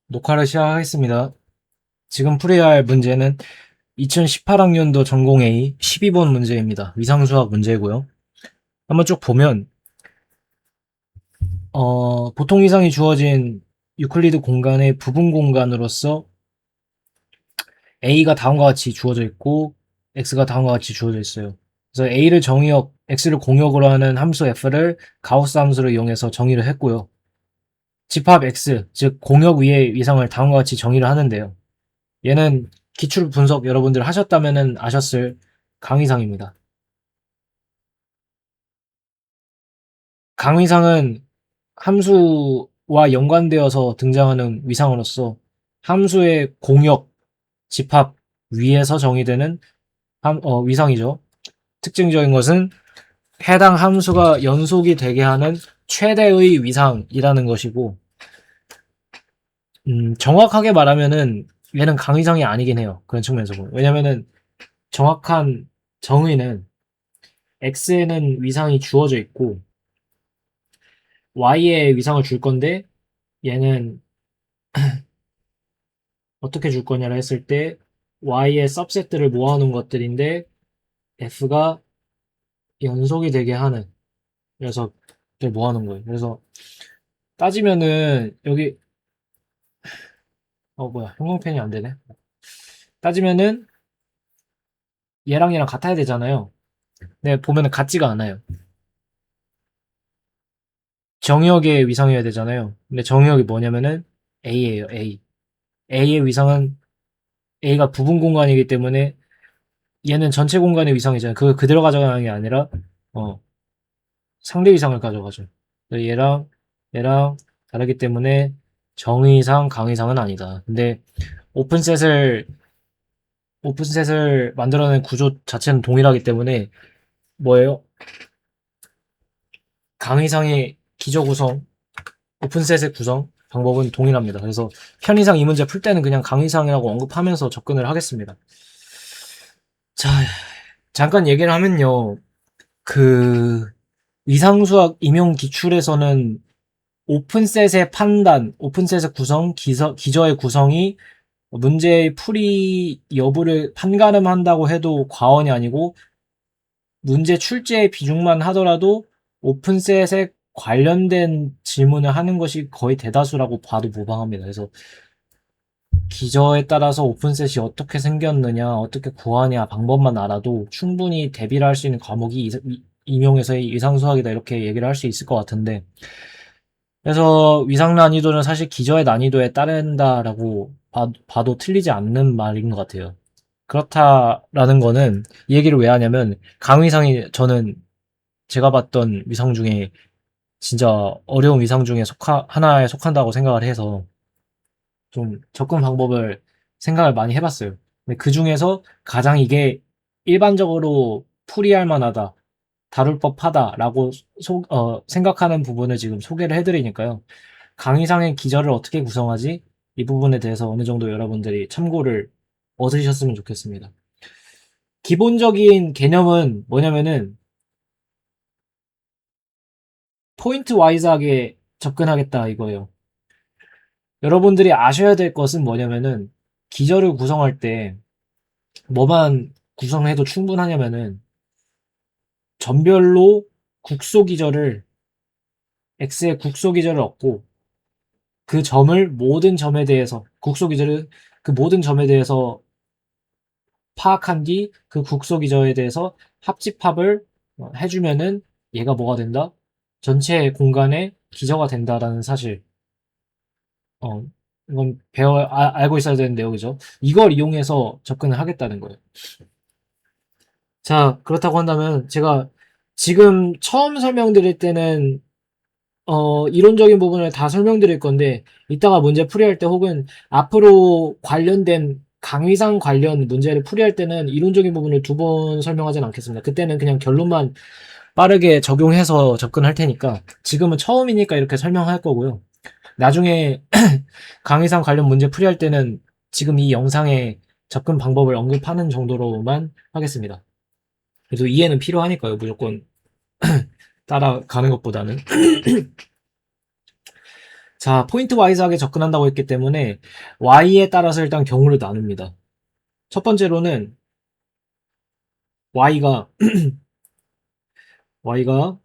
녹화를 시작하겠습니다. 지금 풀이해야 할 문제는 2018학년도 전공 A 12번 문제입니다. 위상수학 문제고요. 한번 쭉 보면 보통 위상이 주어진 유클리드 공간의 부분 공간으로서 A가 다음과 같이 주어져 있고 X가 다음과 같이 주어져 있어요. 그래서 A를 정의역, X를 공역으로 하는 함수 F를 가우스 함수를 이용해서 정의를 했고요. 집합 X, 즉 공역 위의 위상을 다음과 같이 정의를 하는데요. 얘는 기출 분석 여러분들 하셨다면은 아셨을 강의상입니다. 강의상은 함수와 연관되어서 등장하는 위상으로서 함수의 공역, 집합 위에서 정의되는 위상이죠. 특징적인 것은 해당 함수가 연속이 되게 하는 최대의 위상이라는 것이고, 정확하게 말하면은 얘는 강의상이 아니긴 해요. 그런 측면에서 보면. 왜냐면은 정확한 정의는 X에는 위상이 주어져 있고 Y에 위상을 줄 건데 얘는 어떻게 줄 거냐를 했을 때 Y의 सब셋들을 모아놓은 것들인데 F가 연속이 되게 하는 녀석을 모아놓은 거예요. 그래서 따지면은 여기 뭐야 형광펜이 안 되네. 따지면은 얘랑 같아야 되잖아요. 근데 보면은 같지가 않아요. 정의역의 위상이어야 되잖아요. 근데 정의역이 뭐냐면은 A예요. A. A의 위상은 A가 부분 공간이기 때문에 얘는 전체 공간의 위상이잖아요. 그걸 그대로 가져가는 게 아니라 어, 상대 위상을 가져가죠. 얘랑 다르기 때문에 정의상, 강의상은 아니다. 근데 오픈셋을 오픈셋을 만들어낸 구조 자체는 동일하기 때문에 뭐예요? 강의상의 기저 구성, 오픈셋의 구성 방법은 동일합니다. 그래서 편의상 이 문제 풀 때는 그냥 강의상이라고 언급하면서 접근을 하겠습니다. 자, 잠깐 얘기를 하면요. 그 위상수학 임용 기출에서는 오픈셋의 판단, 오픈셋의 구성, 기저의 구성이 문제의 풀이 여부를 판가름한다고 해도 과언이 아니고 문제 출제의 비중만 하더라도 오픈셋에 관련된 질문을 하는 것이 거의 대다수라고 봐도 무방합니다. 그래서 기저에 따라서 오픈셋이 어떻게 생겼느냐, 어떻게 구하냐 방법만 알아도 충분히 대비를 할 수 있는 과목이 임용에서의 위상수학이다 이렇게 얘기를 할 수 있을 것 같은데 그래서 위상 난이도는 사실 기저의 난이도에 따른다라고 봐도 틀리지 않는 말인 것 같아요. 그렇다라는 거는 이 얘기를 왜 하냐면 강위상이 저는 제가 봤던 위상 중에 진짜 어려운 위상 중에 하나에 속한다고 생각을 해서 좀 접근 방법을 생각을 많이 해봤어요. 근데 그 중에서 가장 이게 일반적으로 풀이할 만하다, 다룰 법하다라고 생각하는 부분을 지금 소개를 해드리니까요. 강의상의 기저를 어떻게 구성하지? 이 부분에 대해서 어느 정도 여러분들이 참고를 얻으셨으면 좋겠습니다. 기본적인 개념은 뭐냐면은 포인트 와이즈하게 접근하겠다 이거예요. 여러분들이 아셔야 될 것은 뭐냐면은 기저를 구성할 때 뭐만 구성해도 충분하냐면은 점별로 국소 기저를 x의 국소 기저를 얻고 그 점을 모든 점에 대해서 국소 기저를 그 모든 점에 대해서 파악한 뒤 그 국소 기저에 대해서 합집합을 해주면은 얘가 뭐가 된다? 전체 공간의 기저가 된다라는 사실. 어, 이건 알고 있어야 되는 내용이죠. 이걸 이용해서 접근을 하겠다는 거예요. 자, 그렇다고 한다면 제가 지금 처음 설명드릴 때는 이론적인 부분을 다 설명드릴 건데 이따가 문제 풀이할 때 혹은 앞으로 관련된 강의상 관련 문제를 풀이할 때는 이론적인 부분을 두 번 설명하진 않겠습니다. 그때는 그냥 결론만 빠르게 적용해서 접근할 테니까 지금은 처음이니까 이렇게 설명할 거고요. 나중에 강의상 관련 문제 풀이할 때는 지금 이 영상의 접근 방법을 언급하는 정도로만 하겠습니다. 그래도 이해는 필요하니까요. 무조건 따라가는 것보다는. 자, 포인트 와이즈하게 접근한다고 했기 때문에 y에 따라서 일단 경우를 나눕니다. 첫 번째로는 y가 y가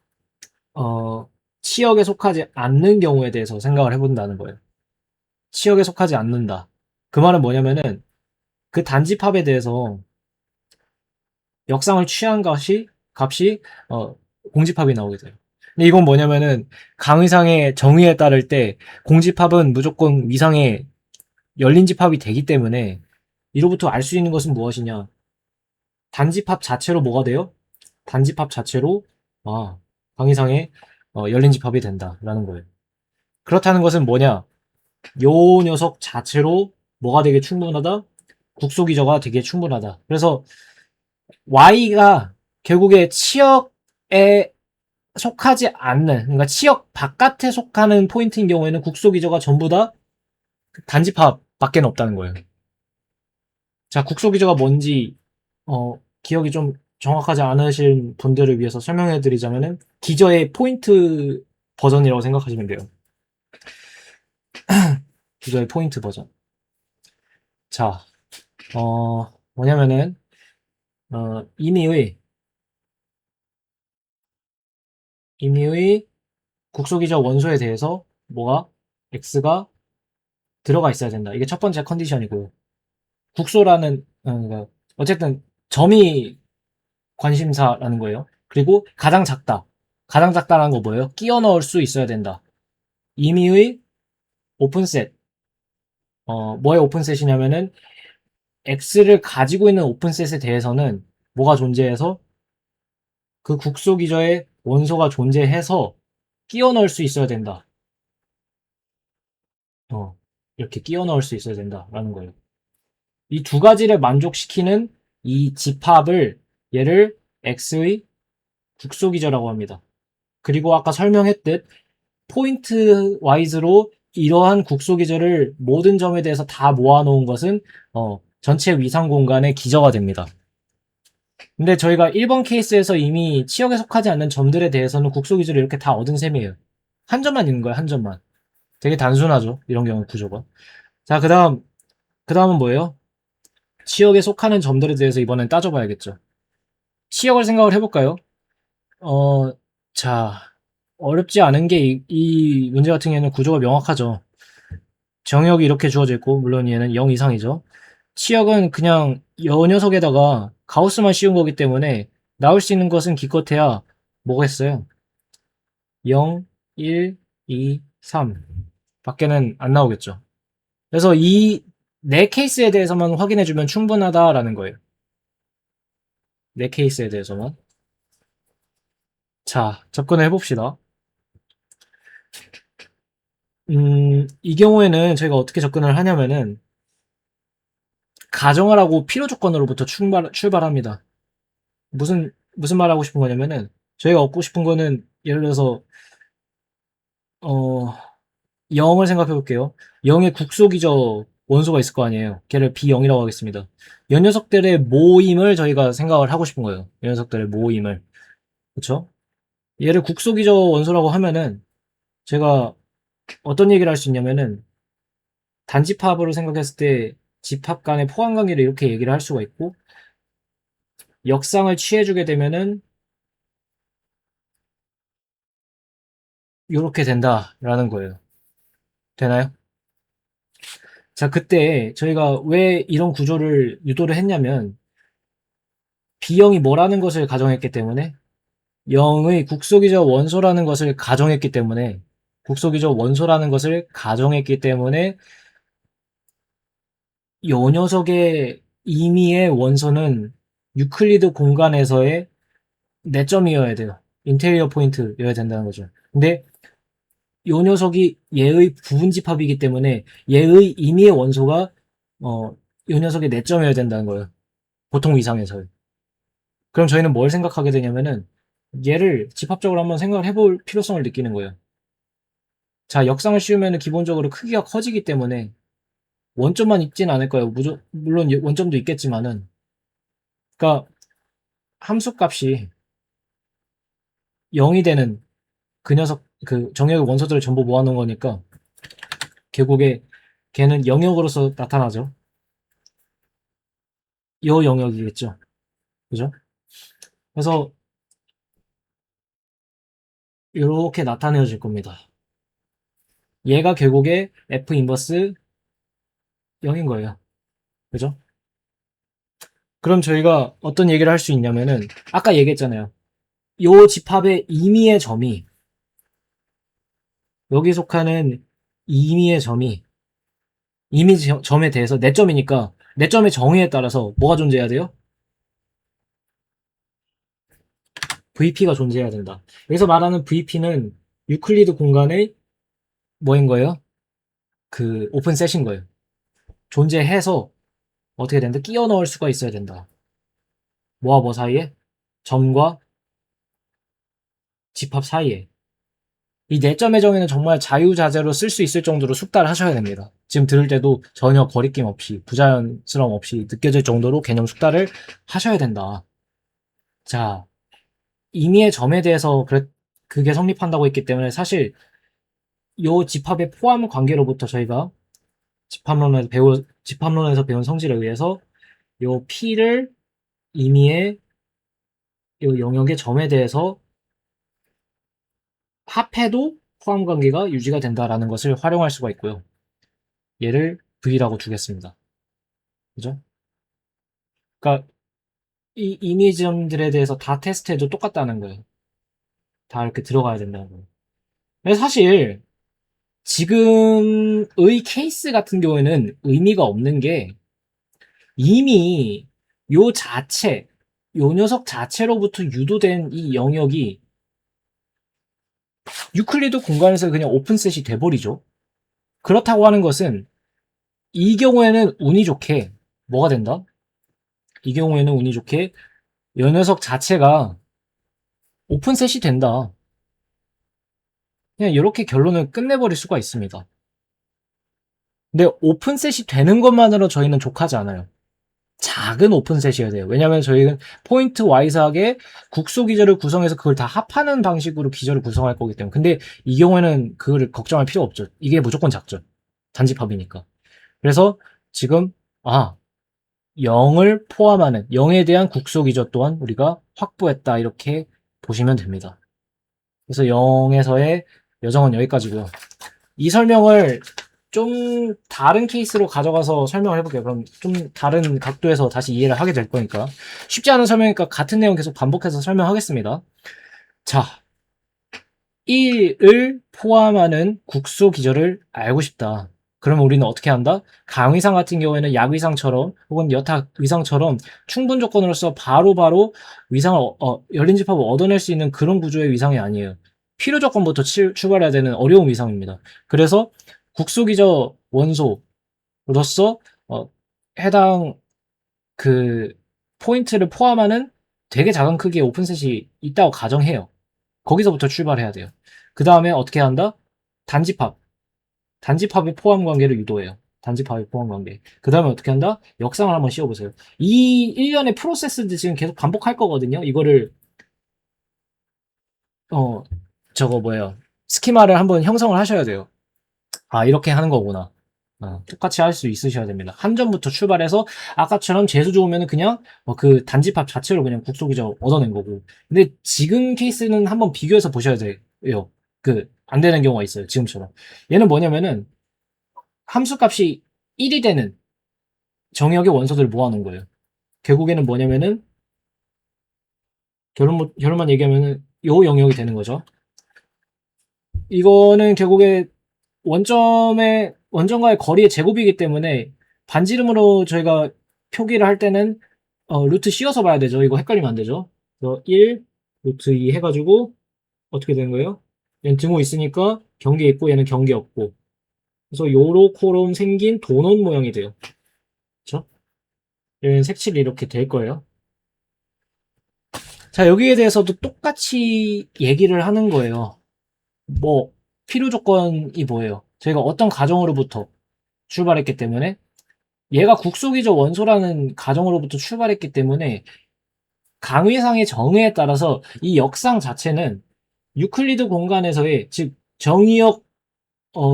치역에 속하지 않는 경우에 대해서 생각을 해본다는 거예요. 치역에 속하지 않는다. 그 말은 뭐냐면은 그 단집합에 대해서 역상을 취한 값이 공집합이 나오게 돼요. 근데 이건 뭐냐면은 강의상의 정의에 따를 때 공집합은 무조건 위상의 열린 집합이 되기 때문에 이로부터 알 수 있는 것은 무엇이냐? 단집합 자체로 뭐가 돼요? 단집합 자체로 강의상의 열린 집합이 된다라는 거예요. 그렇다는 것은 뭐냐? 요 녀석 자체로 뭐가 되게 충분하다? 국소기저가 되게 충분하다. 그래서 Y가 결국에 치역에 속하지 않는, 그러니까 치역 바깥에 속하는 포인트인 경우에는 국소기저가 전부 다 단집합밖에 없다는 거예요. 자, 국소기저가 뭔지 기억이 좀 정확하지 않으신 분들을 위해서 설명해 드리자면은 기저의 포인트 버전이라고 생각하시면 돼요. 기저의 포인트 버전. 자, 뭐냐면은 임의의 국소기저 원소에 대해서 뭐가 x가 들어가 있어야 된다. 이게 첫 번째 컨디션이고요. 국소라는 그러니까 어쨌든 점이 관심사라는 거예요. 그리고 가장 작다. 가장 작다라는 거 뭐예요? 끼워 넣을 수 있어야 된다. 임의의 오픈셋. 뭐의 오픈셋이냐면은 x를 가지고 있는 오픈셋에 대해서는 뭐가 존재해서 그 국소기저의 원소가 존재해서 끼워 넣을 수 있어야 된다. 이렇게 끼워 넣을 수 있어야 된다라는 거예요. 이 두 가지를 만족시키는 이 집합을 얘를 X의 국소기저라고 합니다. 그리고 아까 설명했듯 포인트 와이즈로 이러한 국소기저를 모든 점에 대해서 다 모아놓은 것은 전체 위상 공간의 기저가 됩니다. 근데 저희가 1번 케이스에서 이미 치역에 속하지 않는 점들에 대해서는 국소기저를 이렇게 다 얻은 셈이에요. 한 점만 있는 거예요, 한 점만. 되게 단순하죠, 이런 경우 구조가. 자, 그 다음은 뭐예요? 치역에 속하는 점들에 대해서 이번엔 따져봐야겠죠. 치역을 생각을 해볼까요? 어, 자, 어렵지 않은 게 이 문제 같은 경우에는 구조가 명확하죠. 정역이 이렇게 주어져 있고, 물론 얘는 0 이상이죠. 치역은 그냥 여 녀석에다가 가우스만 씌운 거기 때문에 나올 수 있는 것은 기껏해야 뭐겠어요? 0, 1, 2, 3 밖에는 안 나오겠죠. 그래서 이 네 케이스에 대해서만 확인해주면 충분하다라는 거예요. 네 케이스에 대해서만. 자, 접근을 해봅시다. 이 경우에는 저희가 어떻게 접근을 하냐면은, 가정을 하고 필요 조건으로부터 출발합니다. 무슨 말 하고 싶은 거냐면은, 저희가 얻고 싶은 거는, 예를 들어서, 어, 0을 생각해 볼게요. 0의 국소기저 원소가 있을 거 아니에요. 걔를 B0이라고 하겠습니다. 이 녀석들의 모임을 저희가 생각을 하고 싶은 거예요. 이 녀석들의 모임을. 그쵸? 얘를 국소기저 원소라고 하면은, 제가 어떤 얘기를 할 수 있냐면은, 단집합으로 생각했을 때 집합 간의 포함 관계를 이렇게 얘기를 할 수가 있고, 역상을 취해주게 되면은 이렇게 된다라는 거예요. 되나요? 자, 그때 저희가 왜 이런 구조를 유도를 했냐면 B형이 뭐라는 것을 가정했기 때문에 0의 국소기저 원소라는 것을 가정했기 때문에 국소기저 원소라는 것을 가정했기 때문에 이 녀석의 임의의 원소는 유클리드 공간에서의 내점이어야 돼요. 인테리어 포인트여야 된다는 거죠. 근데 요 녀석이 얘의 부분집합이기 때문에 얘의 임의의 원소가 요 녀석의 내점이어야 된다는 거예요. 보통 위상에서. 그럼 저희는 뭘 생각하게 되냐면은 얘를 집합적으로 한번 생각을 해볼 필요성을 느끼는 거예요. 자, 역상을 씌우면 기본적으로 크기가 커지기 때문에 원점만 있진 않을 거예요. 물론 원점도 있겠지만은. 그러니까 함수값이 0이 되는 그 녀석, 그 정역의 원소들을 전부 모아놓은 거니까 결국에 걔는 영역으로서 나타나죠. 요 영역이겠죠. 그죠? 그래서 이렇게 나타내질 겁니다. 얘가 결국에 F 인버스 0인 거예요. 그죠? 그럼 저희가 어떤 얘기를 할 수 있냐면은 아까 얘기했잖아요. 요 집합의 임의의 점이 여기 속하는 임의의 점이 임의 점에 대해서 내 점이니까 내 점의 정의에 따라서 뭐가 존재해야 돼요? VP가 존재해야 된다. 여기서 말하는 VP는 유클리드 공간의 뭐인 거예요? 그 오픈셋인 거예요. 존재해서 어떻게 된다? 끼워 넣을 수가 있어야 된다. 뭐와 뭐 사이에? 점과 집합 사이에. 이 내점의 정의는 정말 자유자재로 쓸 수 있을 정도로 숙달을 하셔야 됩니다. 지금 들을 때도 전혀 거리낌 없이 부자연스러움 없이 느껴질 정도로 개념 숙달을 하셔야 된다. 자, 임의의 점에 대해서 그게 성립한다고 했기 때문에 사실 요 집합의 포함 관계로부터 저희가 집합론에서 배운 성질에 의해서 요 P를 임의의 요 영역의 점에 대해서 합해도 포함 관계가 유지가 된다라는 것을 활용할 수가 있고요. 얘를 V라고 두겠습니다. 그죠? 그러니까 이 이미지점들에 대해서 다 테스트해도 똑같다는 거예요. 다 이렇게 들어가야 된다는 거예요. 근데 사실 지금의 케이스 같은 경우에는 의미가 없는 게 이미 요 자체, 요 녀석 자체로부터 유도된 이 영역이 유클리드 공간에서 그냥 오픈셋이 돼버리죠. 그렇다고 하는 것은 이 경우에는 운이 좋게 뭐가 된다? 이 경우에는 운이 좋게 요 녀석 자체가 오픈셋이 된다. 그냥 이렇게 결론을 끝내버릴 수가 있습니다. 근데 오픈셋이 되는 것만으로 저희는 족하지 않아요. 작은 오픈셋이어야 돼요. 왜냐하면 저희는 포인트 와이즈하게 국소 기절을 구성해서 그걸 다 합하는 방식으로 기절을 구성할 거기 때문에. 근데 이 경우에는 그걸 걱정할 필요 없죠. 이게 무조건 작죠. 단집합이니까. 그래서 지금 0을 포함하는 0에 대한 국소 기절 또한 우리가 확보했다 이렇게 보시면 됩니다. 그래서 0에서의 여정은 여기까지고요. 이 설명을 좀 다른 케이스로 가져가서 설명을 해볼게요. 그럼 좀 다른 각도에서 다시 이해를 하게 될 거니까. 쉽지 않은 설명이니까 같은 내용 계속 반복해서 설명하겠습니다. 자, 1을 포함하는 국소 기절을 알고 싶다. 그러면 우리는 어떻게 한다? 강위상 같은 경우에는 약위상처럼 혹은 여타위상처럼 충분 조건으로서 바로바로 위상을 열린 집합을 얻어낼 수 있는 그런 구조의 위상이 아니에요. 필요 조건부터 출발해야 되는 어려운 위상입니다. 그래서 국소기저 원소로서 해당 그 포인트를 포함하는 되게 작은 크기의 오픈셋이 있다고 가정해요. 거기서부터 출발해야 돼요. 그 다음에 어떻게 한다? 단집합. 단집합의 포함 관계를 유도해요. 단집합의 포함 관계. 그 다음에 어떻게 한다? 역상을 한번 씌워보세요. 이 일련의 프로세스들 지금 계속 반복할 거거든요. 이거를 저거 뭐예요? 스키마를 한번 형성을 하셔야 돼요. 이렇게 하는 거구나. 똑같이 할 수 있으셔야 됩니다. 한 점부터 출발해서 아까처럼 재수 좋으면 그냥 그 단집합 자체로 그냥 국소기저 얻어낸 거고. 근데 지금 케이스는 한번 비교해서 보셔야 돼요. 안 되는 경우가 있어요. 지금처럼. 얘는 뭐냐면은 함수값이 1이 되는 정역의 원소들을 모아놓은 거예요. 결국에는 뭐냐면은 결론만 얘기하면은 요 영역이 되는 거죠. 이거는 결국에 원점과의 거리의 제곱이기 때문에 반지름으로 저희가 표기를 할 때는 루트 씌워서 봐야 되죠. 이거 헷갈리면 안 되죠. 그래서 1 루트 2 해가지고 어떻게 되는 거예요? 얘는 등호 있으니까 경계 있고 얘는 경계 없고, 그래서 요렇게로 생긴 도넛 모양이 돼요. 그쵸? 얘는 색칠이 이렇게 될 거예요. 자, 여기에 대해서도 똑같이 얘기를 하는 거예요. 뭐 필요 조건이 뭐예요? 저희가 어떤 가정으로부터 출발했기 때문에, 얘가 국소기저 원소라는 가정으로부터 출발했기 때문에 강위상의 정의에 따라서 이 역상 자체는 유클리드 공간에서의, 즉 정의역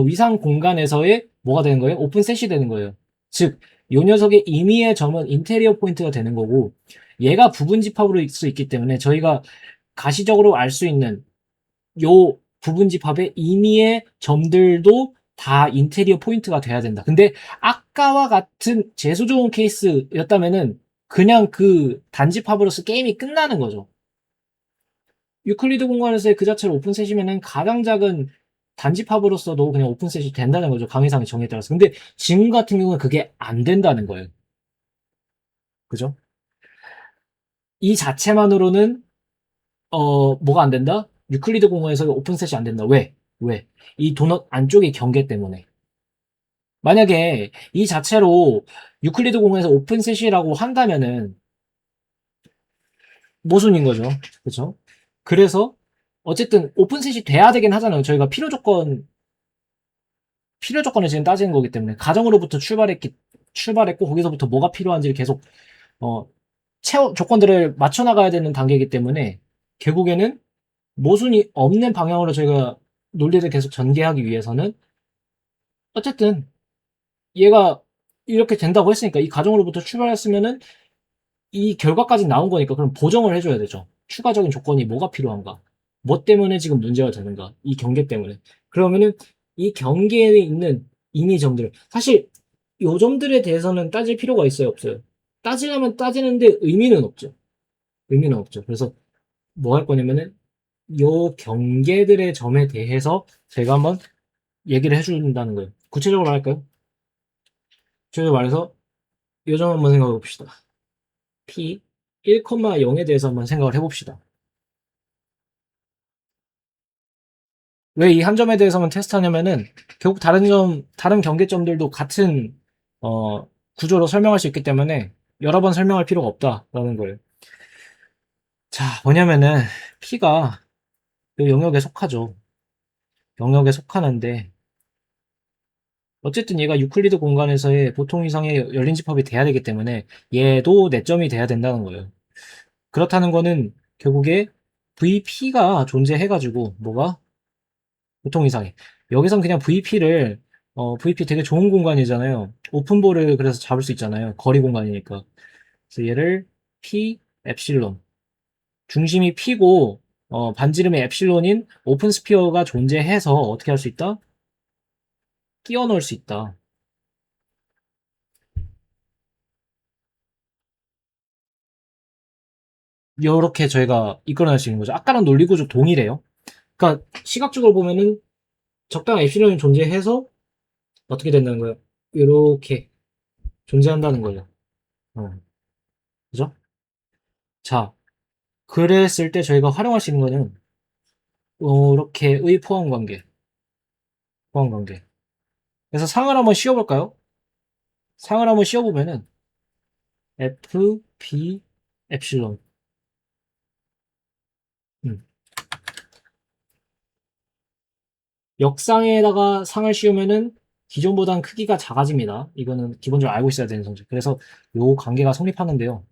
위상 공간에서의 뭐가 되는 거예요? 오픈셋이 되는 거예요. 즉, 요 녀석의 임의의 점은 인테리어 포인트가 되는 거고, 얘가 부분 집합으로 있을 수 있기 때문에 저희가 가시적으로 알 수 있는 요 부분 집합의 임의의 점들도 다 인테리어 포인트가 돼야 된다. 근데 아까와 같은 재수 좋은 케이스였다면은 그냥 그 단집합으로서 게임이 끝나는 거죠. 유클리드 공간에서의 그 자체로 오픈셋이면은 가장 작은 단집합으로서도 그냥 오픈셋이 된다는 거죠. 강의상의 정의에 따라서. 근데 지금 같은 경우는 그게 안 된다는 거예요. 그죠? 이 자체만으로는 뭐가 안 된다? 유클리드 공간에서 오픈셋이 안 된다. 왜? 왜? 이 도넛 안쪽의 경계 때문에. 만약에 이 자체로 유클리드 공간에서 오픈셋이라고 한다면은 모순인 거죠. 그렇죠? 그래서 어쨌든 오픈셋이 돼야 되긴 하잖아요. 저희가 필요 조건을 지금 따지는 거기 때문에 가정으로부터 출발했고 거기서부터 뭐가 필요한지를 계속 어, 조건들을 맞춰 나가야 되는 단계이기 때문에 결국에는 모순이 없는 방향으로 저희가 논리를 계속 전개하기 위해서는 어쨌든 얘가 이렇게 된다고 했으니까 이 가정으로부터 출발했으면은 이 결과까지 나온 거니까 그럼 보정을 해줘야 되죠. 추가적인 조건이 뭐가 필요한가? 뭐 때문에 지금 문제가 되는가? 이 경계 때문에. 그러면은 이 경계에 있는 임의점들 사실 요 점들에 대해서는 따질 필요가 있어요, 없어요? 따지려면 따지는데 의미는 없죠. 의미는 없죠. 그래서 뭐 할 거냐면은 요 경계들의 점에 대해서 제가 한번 얘기를 해준다는 거예요. 구체적으로 할까요? 구체적으로 말해서 요 점 한번 생각해 봅시다. P 1,0에 대해서 한번 생각을 해봅시다. 왜 이 한 점에 대해서만 테스트하냐면은 결국 다른 경계점들도 같은 어, 구조로 설명할 수 있기 때문에 여러 번 설명할 필요가 없다라는 거예요. 자, 뭐냐면은 P가 이 영역에 속하죠. 영역에 속하는데 어쨌든 얘가 유클리드 공간에서의 보통 이상의 열린 집합이 돼야 되기 때문에 얘도 내점이 돼야 된다는 거예요. 그렇다는 거는 결국에 VP가 존재해가지고 뭐가 보통 이상해. 여기선 그냥 VP 되게 좋은 공간이잖아요. 오픈볼을 그래서 잡을 수 있잖아요. 거리 공간이니까. 그래서 얘를 P 엡실론. 중심이 P고, 반지름의 엡실론인 오픈 스피어가 존재해서 어떻게 할 수 있다? 끼워 넣을 수 있다. 이렇게 저희가 이끌어낼 수 있는 거죠. 아까랑 논리 구조 동일해요. 그러니까 시각적으로 보면은 적당한 엡실론이 존재해서 어떻게 된다는 거예요? 이렇게 존재한다는 거예요. 어, 그죠? 자, 그랬을 때 저희가 활용할 수 있는 거는 이렇게의 포함 관계, 포함 관계. 그래서 상을 한번 씌워볼까요? 상을 한번 씌워보면은 F, B, 엡실론. 음. 역상에다가 상을 씌우면은 기존보단 크기가 작아집니다. 이거는 기본적으로 알고 있어야 되는 성질. 그래서 요 관계가 성립하는데요.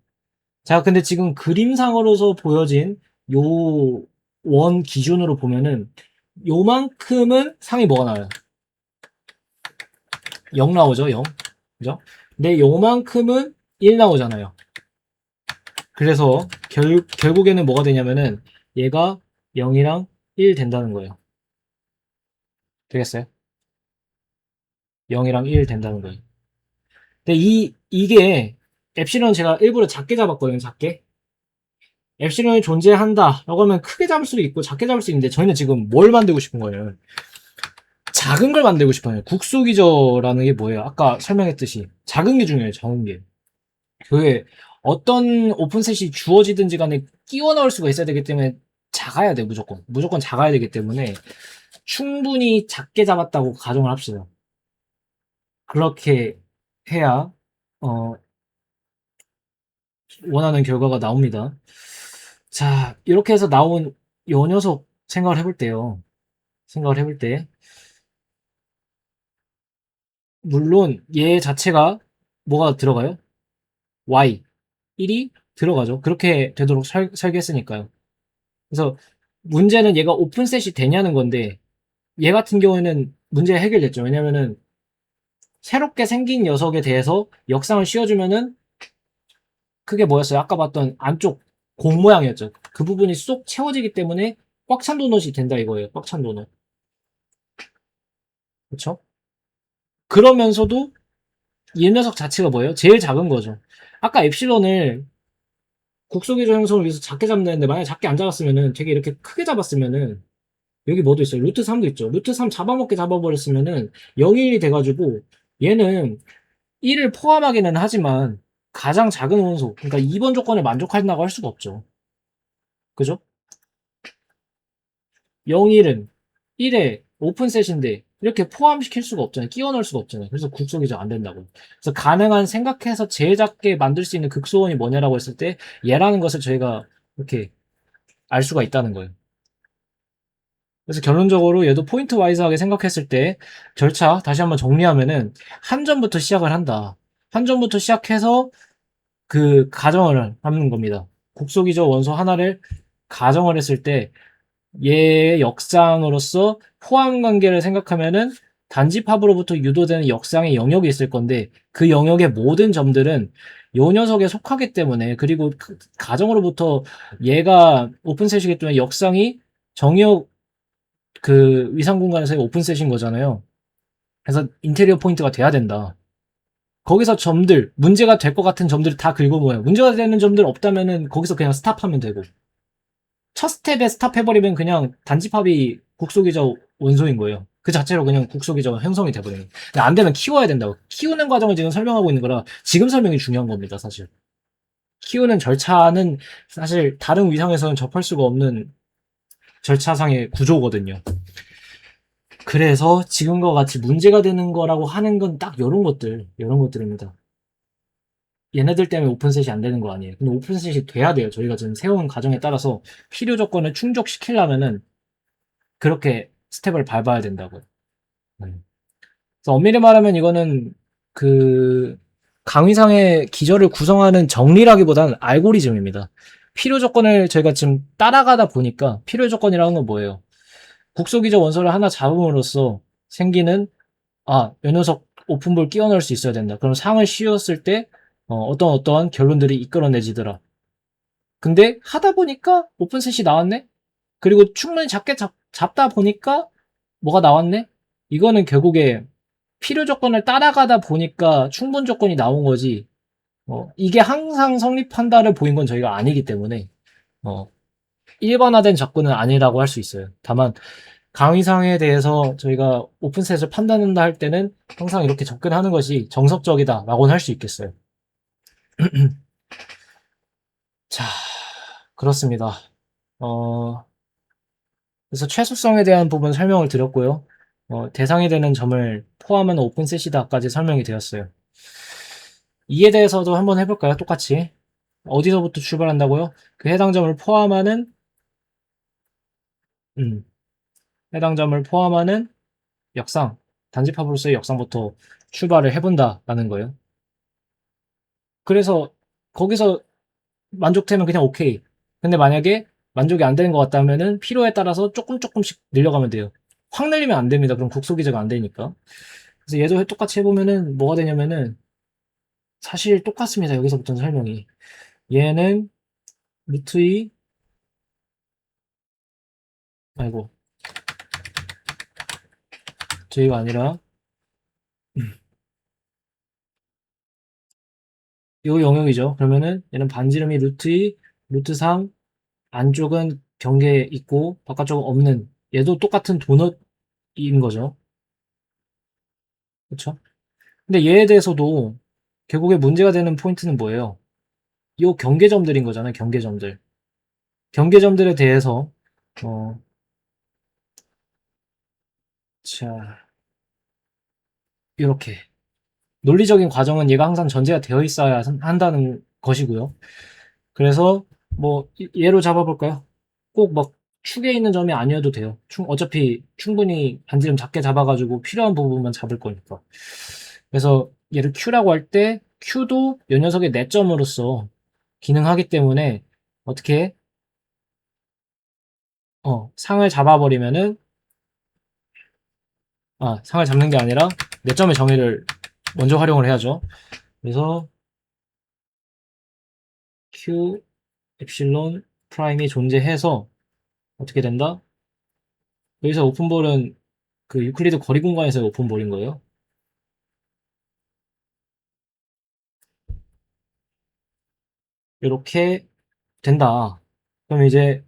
자, 근데 지금 그림상으로서 보여진 요 원 기준으로 보면은 요만큼은 상이 뭐가 나와요? 0 나오죠, 0. 그죠? 근데 요만큼은 1 나오잖아요. 그래서 결국에는 뭐가 되냐면은 얘가 0이랑 1 된다는 거예요. 되겠어요? 0이랑 1 된다는 거예요. 근데 이게 엡실론 제가 일부러 작게 잡았거든요, 작게. 엡실론이 존재한다라고 하면 크게 잡을 수도 있고 작게 잡을 수 있는데 저희는 지금 뭘 만들고 싶은 거예요? 작은 걸 만들고 싶어요. 국소기저라는 게 뭐예요? 아까 설명했듯이 작은 게 중요해요, 작은 게. 그게 어떤 오픈셋이 주어지든지 간에 끼워 넣을 수가 있어야 되기 때문에 작아야 돼, 무조건. 무조건 작아야 되기 때문에 충분히 작게 잡았다고 가정을 합시다. 그렇게 해야 어, 원하는 결과가 나옵니다. 자, 이렇게 해서 나온 요 녀석 생각을 해볼 때요. 생각을 해볼 때 물론 얘 자체가 뭐가 들어가요? y 1이 들어가죠. 그렇게 되도록 설계했으니까요. 그래서 문제는 얘가 오픈셋이 되냐는 건데 얘 같은 경우에는 문제 해결됐죠. 왜냐면은 새롭게 생긴 녀석에 대해서 역상을 씌워주면은 그게 뭐였어요? 아까 봤던 안쪽 공 모양이었죠. 그 부분이 쏙 채워지기 때문에 꽉 찬 도넛이 된다 이거예요. 꽉 찬 도넛. 그쵸? 그러면서도 이 녀석 자체가 뭐예요? 제일 작은 거죠. 아까 엡실론을 국소기조 형성을 위해서 작게 잡는데 만약에 작게 안 잡았으면은 되게 이렇게 크게 잡았으면은 여기 뭐도 있어요. 루트 3도 있죠. 루트 3 잡아먹게 잡아버렸으면은 0일이 돼가지고 얘는 1을 포함하기는 하지만 가장 작은 원소, 그러니까 2번 조건에 만족한다고 할 수가 없죠. 그죠? 0일은 1에 오픈셋인데 이렇게 포함시킬 수가 없잖아요. 끼워 넣을 수가 없잖아요. 그래서 국소기조 안 된다고. 그래서 가능한 생각해서 제일 작게 만들 수 있는 극소원이 뭐냐라고 했을 때 얘라는 것을 저희가 이렇게 알 수가 있다는 거예요. 그래서 결론적으로 얘도 포인트 와이즈하게 생각했을 때 절차 다시 한번 정리하면은 한점부터 시작을 한다. 한점부터 시작해서 그 가정을 하는 겁니다. 국소기조 원소 하나를 가정을 했을 때 얘의 역상으로서 포함 관계를 생각하면은 단집합으로부터 유도되는 역상의 영역이 있을 건데 그 영역의 모든 점들은 요 녀석에 속하기 때문에 그리고 그 가정으로부터 얘가 오픈셋이기 때문에 역상이 정역 그 위상 공간에서의 오픈셋인 거잖아요. 그래서 인테리어 포인트가 돼야 된다. 거기서 점들, 문제가 될 것 같은 점들을 다 긁어모아요. 문제가 되는 점들 없다면은 거기서 그냥 스탑하면 되고. 첫 스텝에 스탑해버리면 그냥 단집합이 국소기자 원소인 거예요. 그 자체로 그냥 국소기자가 형성이 돼버려요. 근데 안 되면 키워야 된다고. 키우는 과정을 지금 설명하고 있는 거라 지금 설명이 중요한 겁니다, 사실. 키우는 절차는 사실 다른 위상에서는 접할 수가 없는 절차상의 구조거든요. 그래서 지금과 같이 문제가 되는 거라고 하는 건 딱 이런 것들입니다. 얘네들 때문에 오픈셋이 안 되는 거 아니에요. 근데 오픈셋이 돼야 돼요. 저희가 지금 세운 과정에 따라서 필요 조건을 충족시키려면은 그렇게 스텝을 밟아야 된다고요. 그래서 엄밀히 말하면 이거는 그 강의상의 기저를 구성하는 정리라기보다는 알고리즘입니다. 필요 조건을 저희가 지금 따라가다 보니까 필요 조건이라는 건 뭐예요? 국소기저 원소를 하나 잡음으로써 생기는 요 녀석 오픈볼 끼워 넣을 수 있어야 된다. 그럼 상을 씌웠을 때 어떠한 결론들이 이끌어내지더라. 근데 하다 보니까 오픈셋이 나왔네? 그리고 충분히 작게 잡다 보니까 뭐가 나왔네? 이거는 결국에 필요 조건을 따라가다 보니까 충분 조건이 나온 거지. 이게 항상 성립한다를 보인 건 저희가 아니기 때문에 일반화된 접근은 아니라고 할 수 있어요. 다만 강의상에 대해서 저희가 오픈셋을 판단한다 할 때는 항상 이렇게 접근하는 것이 정석적이다라고는 할 수 있겠어요. 자, 그렇습니다. 그래서 최소성에 대한 부분 설명을 드렸고요. 대상이 되는 점을 포함한 오픈셋이다까지 설명이 되었어요. 이에 대해서도 한번 해볼까요? 똑같이. 어디서부터 출발한다고요? 그 해당 점을 포함하는, 음, 해당 점을 포함하는 역상, 단집합으로서의 역상부터 출발을 해본다라는 거예요. 그래서 거기서 만족되면 그냥 오케이. 근데 만약에 만족이 안 되는 것 같다면은 필요에 따라서 조금씩 늘려가면 돼요. 확 늘리면 안 됩니다. 그럼 국소기자가 안 되니까. 그래서 얘도 똑같이 해보면은 뭐가 되냐면은 사실 똑같습니다. 여기서부터는 설명이. 얘는 루트 2, 아이고, 저희가 아니라 요 영역이죠. 그러면은 얘는 반지름이 루트 2, 루트 3, 안쪽은 경계 있고 바깥쪽은 없는 얘도 똑같은 도넛인 거죠. 그렇죠? 근데 얘에 대해서도 결국에 문제가 되는 포인트는 뭐예요? 요 경계점들인 거잖아요. 경계점들. 경계점들에 대해서 어, 자, 이렇게 논리적인 과정은 얘가 항상 전제가 되어 있어야 한다는 것이고요. 그래서 뭐 예로 잡아볼까요? 꼭 막 축에 있는 점이 아니어도 돼요. 어차피 충분히 반지름 작게 잡아가지고 필요한 부분만 잡을 거니까. 그래서 얘를 Q라고 할 때 Q도 이 녀석의 내점으로서 기능하기 때문에 어떻게 상을 잡아버리면은 상을 잡는 게 아니라 내점의 정의를 먼저 활용을 해야죠. 그래서 q 엡실론 프라임이 존재해서 어떻게 된다? 여기서 오픈볼은 그 유클리드 거리 공간에서의 오픈볼인 거예요. 이렇게 된다. 그럼 이제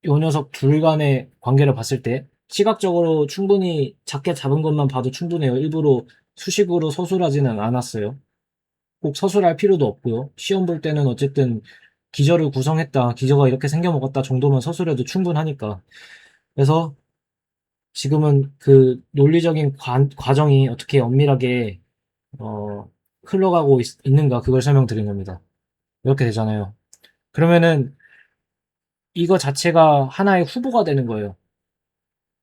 요 녀석 둘 간의 관계를 봤을 때 시각적으로 충분히 작게 잡은 것만 봐도 충분해요. 일부러 수식으로 서술하지는 않았어요. 꼭 서술할 필요도 없고요. 시험 볼 때는 어쨌든 기저를 구성했다, 기저가 이렇게 생겨먹었다 정도만 서술해도 충분하니까. 그래서 지금은 그 논리적인 과정이 어떻게 엄밀하게 어, 흘러가고 있는가 그걸 설명드린 겁니다. 이렇게 되잖아요. 그러면은 이거 자체가 하나의 후보가 되는 거예요.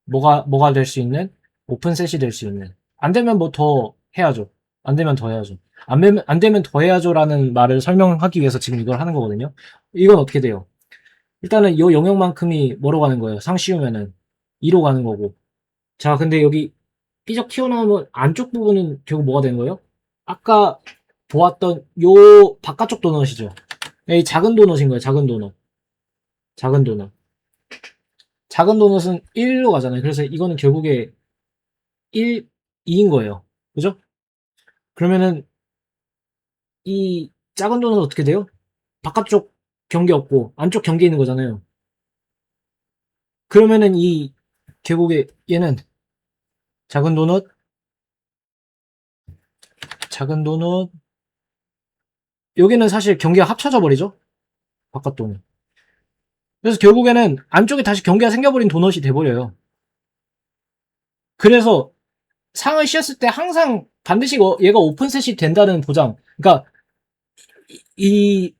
뭐가 될 수 있는? 오픈셋이 될 수 있는. 안 되면 뭐 더 해야죠. 안 되면 더 해야죠. 안 되면 더 해야죠라는 말을 설명하기 위해서 지금 이걸 하는 거거든요. 이건 어떻게 돼요? 일단은 이 영역만큼이 뭐로 가는 거예요? 상씌우면은 2로 가는 거고. 자, 근데 여기 삐적 튀어나오면 안쪽 부분은 결국 뭐가 되는 거예요? 아까 보았던 요 바깥쪽 도넛이죠. 이 작은 도넛인 거예요. 작은 도넛. 작은 도넛. 작은 도넛은 1로 가잖아요. 그래서 이거는 결국에 1, 2인 거예요. 그죠? 그러면은 이 작은 도넛은 어떻게 돼요? 바깥쪽 경계 없고 안쪽 경계 있는 거잖아요. 그러면은 이 결국에 얘는 작은 도넛, 작은 도넛 여기는 사실 경계가 합쳐져 버리죠. 바깥도는. 그래서 결국에는 안쪽에 다시 경계가 생겨버린 도넛이 돼버려요. 그래서 상을 씌웠을 때 항상 반드시 얘가 오픈셋이 된다는 보장. 그러니까 이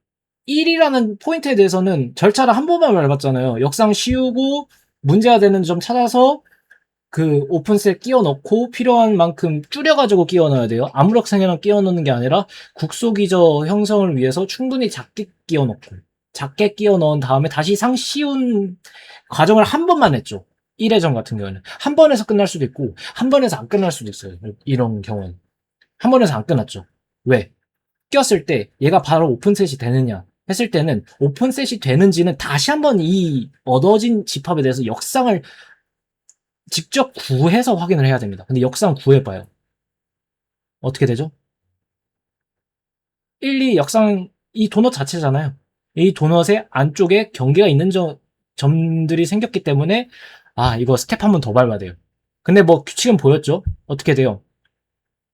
1이라는 포인트에 대해서는 절차를 한 번만 밟았잖아요. 역상 씌우고 문제가 되는 점 찾아서 그 오픈셋 끼워 넣고 필요한 만큼 줄여가지고 끼워 넣어야 돼요. 아무렇게나 끼워 넣는 게 아니라 국소기저 형성을 위해서 충분히 작게 끼워 넣고 작게 끼워 넣은 다음에 다시 상 씌운 과정을 한 번만 했죠. 1회전 같은 경우에는 한 번에서 끝날 수도 있고 한 번에서 안 끝날 수도 있어요. 이런 경우는 한 번에서 안 끝났죠. 왜? 꼈을 때 얘가 바로 오픈셋이 되느냐 했을 때는 오픈셋이 되는지는 다시 한번 이 얻어진 집합에 대해서 역상을 직접 구해서 확인을 해야 됩니다. 근데 역상 구해봐요. 어떻게 되죠? 1, 2 역상 이 도넛 자체잖아요. 이 도넛의 안쪽에 경계가 있는 점들이 생겼기 때문에 아 이거 스텝 한 번 더 밟아야 돼요. 근데 뭐 규칙은 보였죠? 어떻게 돼요?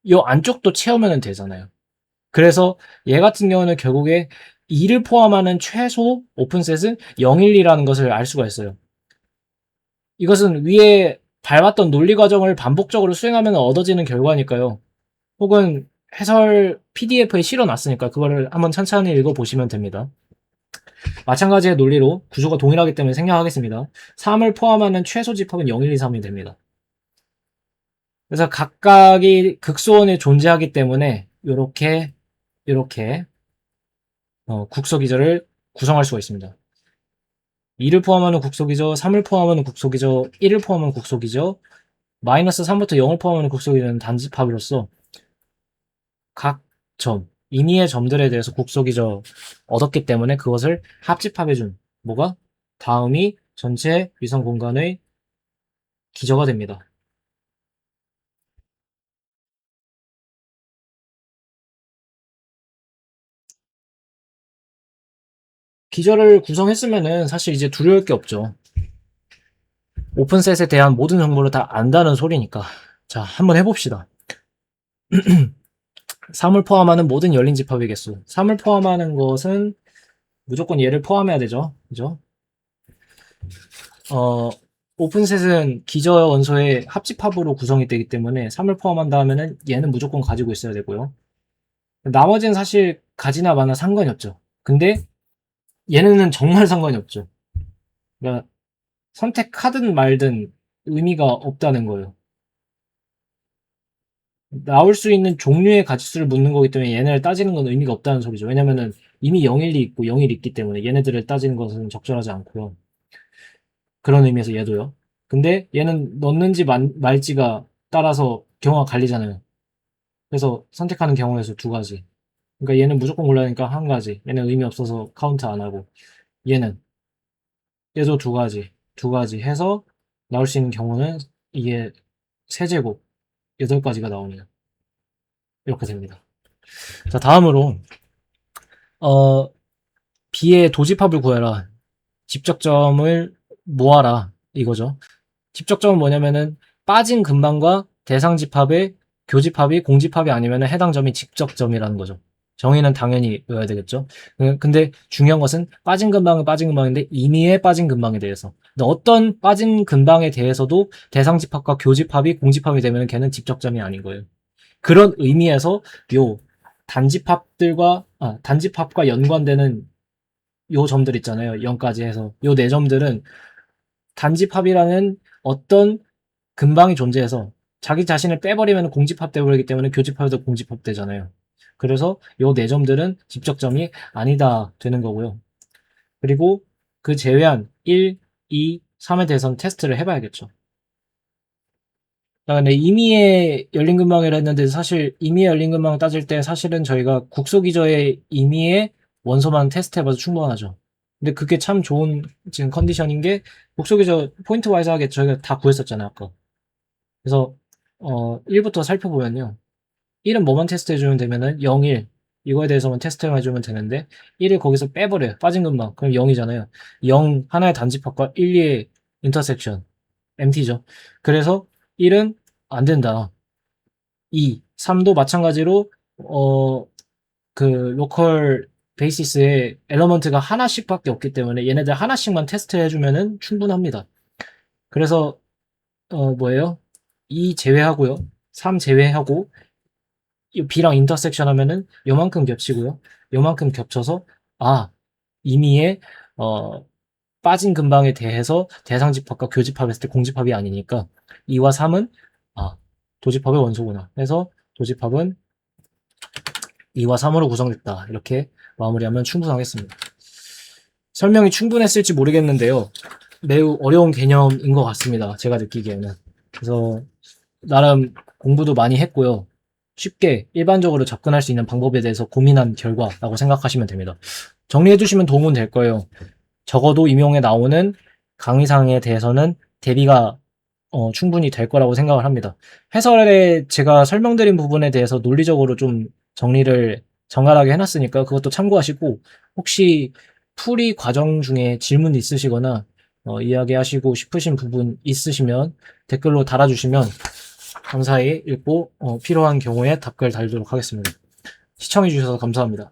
이 안쪽도 채우면 되잖아요. 그래서 얘 같은 경우는 결국에 2를 포함하는 최소 오픈셋은 012라는 것을 알 수가 있어요. 이것은 위에 밟았던 논리 과정을 반복적으로 수행하면 얻어지는 결과니까요. 혹은 해설 PDF에 실어놨으니까 그거를 한번 천천히 읽어보시면 됩니다. 마찬가지의 논리로 구조가 동일하기 때문에 생략하겠습니다. 3을 포함하는 최소 집합은 0, 1, 2, 3이 됩니다. 그래서 각각이 극소원에 존재하기 때문에 이렇게 국소기저를 구성할 수가 있습니다. 2를 포함하는 국소기저, 3을 포함하는 국소기저, 1을 포함하는 국소기저, 마이너스 3부터 0을 포함하는 국소기저는 단집합으로서 각 점, 임의의 점들에 대해서 국소기저 얻었기 때문에 그것을 합집합해준 뭐가? 다음이 전체 위성 공간의 기저가 됩니다. 기저를 구성했으면은 사실 이제 두려울 게 없죠. 오픈셋에 대한 모든 정보를 다 안다는 소리니까. 자, 한번 해봅시다. 3을 포함하는 모든 열린 집합의 개수. 3을 포함하는 것은 무조건 얘를 포함해야 되죠. 그죠? 오픈셋은 기저 원소의 합집합으로 구성이 되기 때문에 3을 포함한다 하면은 얘는 무조건 가지고 있어야 되고요. 나머지는 사실 가지나 마나 상관이 없죠. 근데 얘네는 정말 상관이 없죠. 그러니까 선택하든 말든 의미가 없다는 거예요. 나올 수 있는 종류의 가지수를 묻는 거기 때문에 얘네를 따지는 건 의미가 없다는 소리죠. 왜냐면은 이미 0일이 있고 0일이 있기 때문에 얘네들을 따지는 것은 적절하지 않고요. 그런 의미에서 얘도요. 근데 얘는 넣는지 말지가 따라서 경우가 갈리잖아요. 그래서 선택하는 경우에서 두 가지. 그러니까 얘는 무조건 골라야 하니까 한 가지. 얘는 의미 없어서 카운트 안 하고. 얘는 얘도 두 가지 해서 나올 수 있는 경우는 이게 세제곱 8가지가 나오네요. 이렇게 됩니다. 자, 다음으로 B의 도집합을 구해라. 집적점을 모아라. 이거죠. 집적점은 뭐냐면은 빠진 근방과 대상 집합의 교집합이 공집합이 아니면 해당 점이 직접점이라는 거죠. 정의는 당연히 외워야 되겠죠. 근데 중요한 것은 빠진 근방은 빠진 근방인데 임의의 빠진 근방에 대해서. 근데 어떤 빠진 근방에 대해서도 대상 집합과 교집합이 공집합이 되면 걔는 직접점이 아닌 거예요. 그런 의미에서 요 단집합과 연관되는 요 점들 있잖아요. 0까지 해서 요 네 점들은 단집합이라는 어떤 근방이 존재해서 자기 자신을 빼버리면 공집합 돼버리기 때문에 교집합도 공집합 되잖아요. 그래서 요 네 점들은 집적점이 아니다 되는 거고요. 그리고 그 제외한 1, 2, 3에 대해서는 테스트를 해봐야겠죠. 근데 임의의 열린 근방이라 했는데 사실 임의의 열린 근방 따질 때 사실은 저희가 국소기저의 임의의 원소만 테스트해봐도 충분하죠. 근데 그게 참 좋은 지금 컨디션인 게 국소기저 포인트 와이즈하게 저희가 다 구했었잖아요 아까. 그래서 1부터 살펴보면요. 1은 뭐만 테스트해주면 되면은 0, 1 이거에 대해서만 테스트해주면 되는데 1을 거기서 빼버려요. 빠진 근방 그럼 0이잖아요. 0 하나의 단집합과 1, 2의 인터섹션 MT죠. 그래서 1은 안 된다. 2, 3도 마찬가지로 그 로컬 베이시스에 엘러먼트가 하나씩밖에 없기 때문에 얘네들 하나씩만 테스트해주면은 충분합니다. 그래서 뭐예요? 2 제외하고요. 3 제외하고 이 B랑 인터섹션 하면은 요만큼 겹치고요. 요만큼 겹쳐서 임의의 빠진 근방에 대해서 대상 집합과 교집합했을 때 공집합이 아니니까 2와 3은 도집합의 원소구나. 그래서 도집합은 2와 3으로 구성됐다. 이렇게 마무리하면 충분하겠습니다. 설명이 충분했을지 모르겠는데요. 매우 어려운 개념인 것 같습니다. 제가 느끼기에는. 그래서 나름 공부도 많이 했고요. 쉽게 일반적으로 접근할 수 있는 방법에 대해서 고민한 결과라고 생각하시면 됩니다. 정리해 주시면 도움은 될 거예요. 적어도 임용에 나오는 강의사항에 대해서는 대비가 충분히 될 거라고 생각을 합니다. 해설에 제가 설명드린 부분에 대해서 논리적으로 좀 정리를 정갈하게 해놨으니까 그것도 참고하시고 혹시 풀이 과정 중에 질문 있으시거나 이야기하시고 싶으신 부분 있으시면 댓글로 달아주시면 감사히 읽고 필요한 경우에 답글 달도록 하겠습니다. 시청해주셔서 감사합니다.